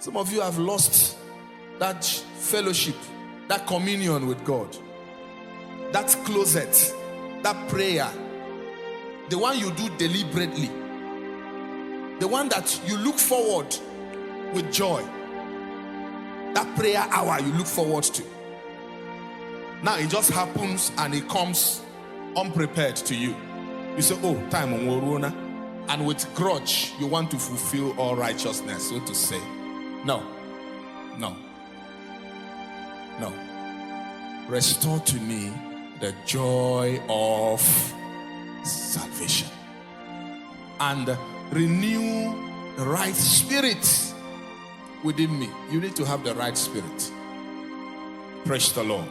Some of you have lost that fellowship, that communion with God, that closet, that prayer, the one you do deliberately, the one that you look forward with joy, that prayer hour you look forward to. Now it just happens and it comes unprepared to you. You say, oh, time on Waruna. And with grudge, you want to fulfill all righteousness, so to say. No. Restore to me the joy of salvation. And renew the right spirit within me. You need to have the right spirit. Praise the Lord.